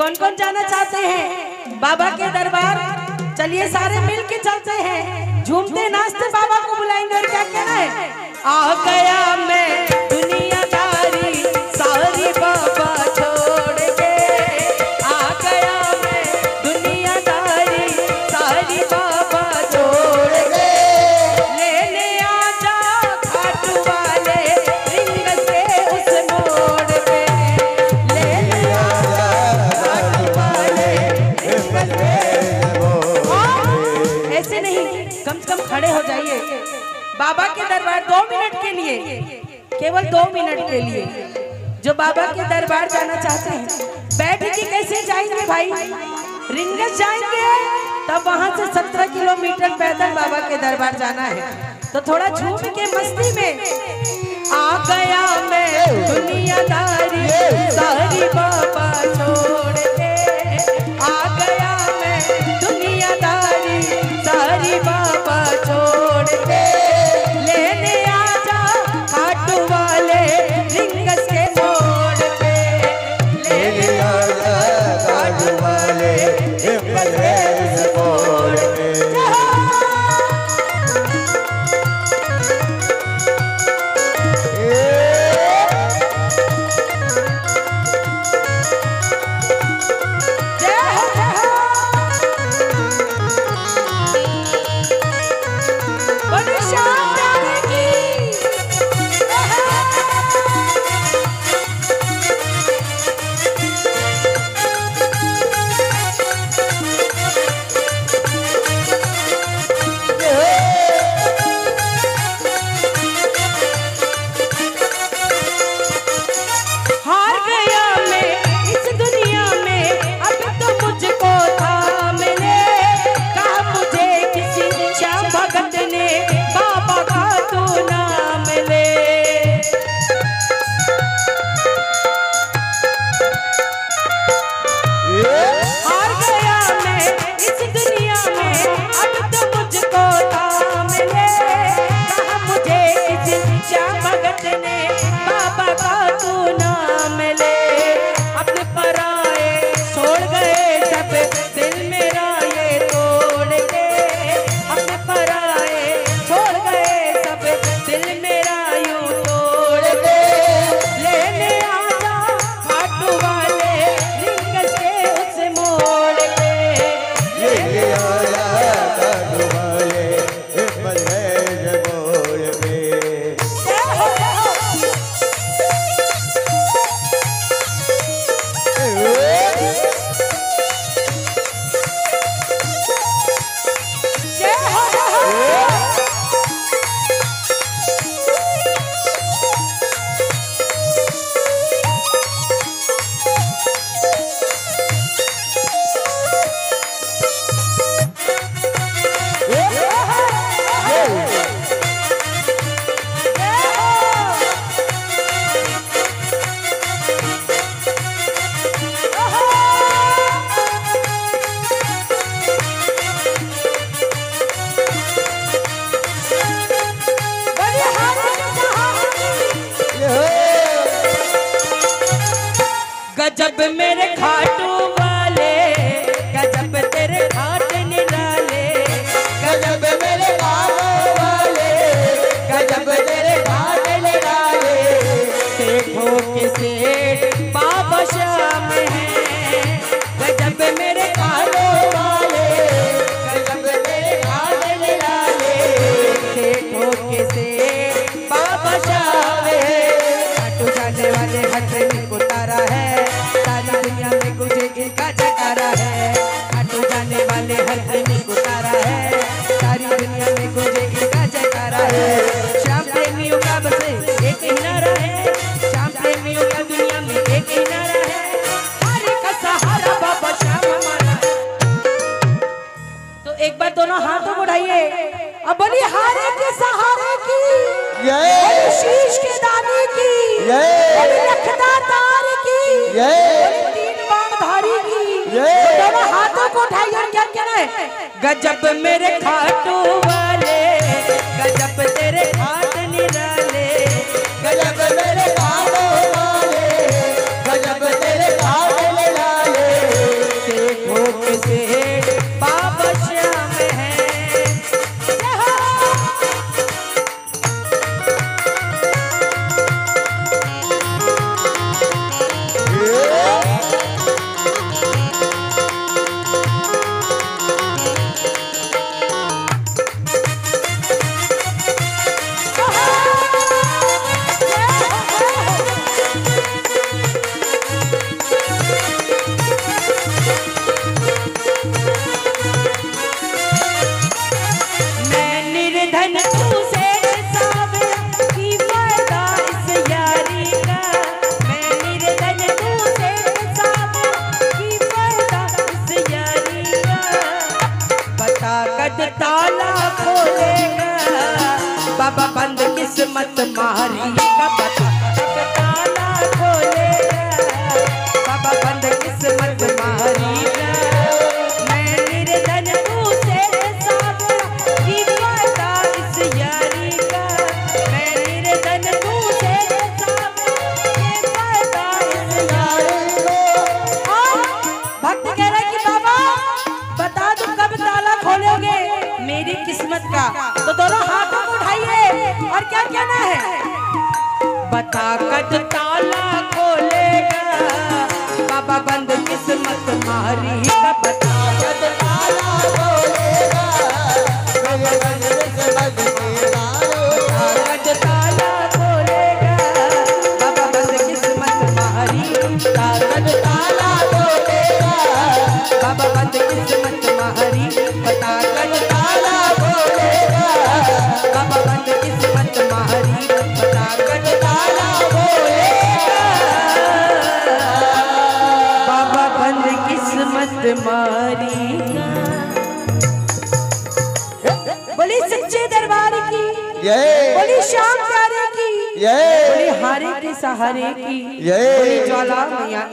कौन कौन जाना चाहते हैं बाबा के दरबार? चलिए सारे मिल के चलते हैं, झूमते नाचते बाबा को बुलाएंगे। और क्या कहना है? आ गया मैं दुनियादारी सारी बाबा छोड़ के, आ गया मैं दुनियादारी सारी बाबा छोड़ के, लेने आजा खाटू वाले रिंग से उस मोड़ पे, लेने आजा खाटू वाले रिंग से। ऐसे नहीं, कम से कम खड़े हो जाइए बाबा के दरबार 2 मिनट के लिए, केवल 2 मिनट के लिए। जो बाबा के दरबार जाना चाहते हैं बैठ के कैसे जाएंगे भाई? रिंगस जाएंगे, तब वहां से 17 किलोमीटर पैदल बाबा के दरबार जाना है। तो थोड़ा झूम के मस्ती में आ गया मैं दुनियादारी सारी बाबा छोड़ के, आ गया मैं दुनियादारी सारी बाबा छोड़ के, लेने आजा खाटू वाले रिंगस के मोड़ पे, लेने आजा खाटू वाले रिंगस के मोड़ पे। गजब मेरे खाटू वाले, गजब तेरे घाट निराले, गजब मेरे खाटू वाले, गजब तेरे घाट निराले, सेठों के सेठ बाबा श्याम है, गजब मेरे खाटू वाले, गजब तेरे घाट निराले, सेठों के सेठ बाबा श्याम है। खाटू जाने वाले हथ में उतारा है, दुनिया में मुझे इनका जयकारा है। खाटू जाने वाले हर प्रेमी को तारा है, सारी दुनिया में मुझे इनका जयकारा है। श्याम प्रेमियों का बस एक ही नारा है, श्याम प्रेमियों का दुनिया में एक ही नारा है, हरे का सहारा बाबा श्याम हमारा। तो एक बार दोनों हाथों को उठाइए, अब बोलिए हारे के सहारे की, शीश के दाने की, लखदातार की, दोनों हाथों को उठाइए। और क्या कहना है? गजब मेरे खाटू वाले, गजब तेरे घाट निराले, गजब मेरे खाटू वाले, गजब तेरे घाट निराले, भोग से बाबा श्याम है। ताला खोलेगा बाबा बंद किस्मत मारी का बता। ताला खोलेगा बाबा बंद किस्मत मारी का। मैं निर्धन तू से सावरा की पता इस यारी का। मैं निर्धन तू से सावरा की पता इस यारी का। भक्त कह रहा है कि बाबा बता दो कब ताला खोलोगे मेरी किस्मत का। तो दोनों हाथों को उठाइए और क्या कहना है? बता कब ताला खोलेगा बाबा बंद किस्मत मारी का। बता कब ताला खोलेगा बाबा बंद किस्मत मारी। कब ताला खोलेगा बाबा बंद किस्मत मारी। कब ताला खोलेगा बाबा बंद किस्मत मारी। बता कब ताला खोलेगा बाबा बंद किस्मत मारी। बता कब ताला खोलेगा बाबा बंद किस्मत मारी। बोली सच्चे दरबार की, बोली श्याम प्यारे की, बोली हारे के सहारे की, बोली ज्वाला मैया।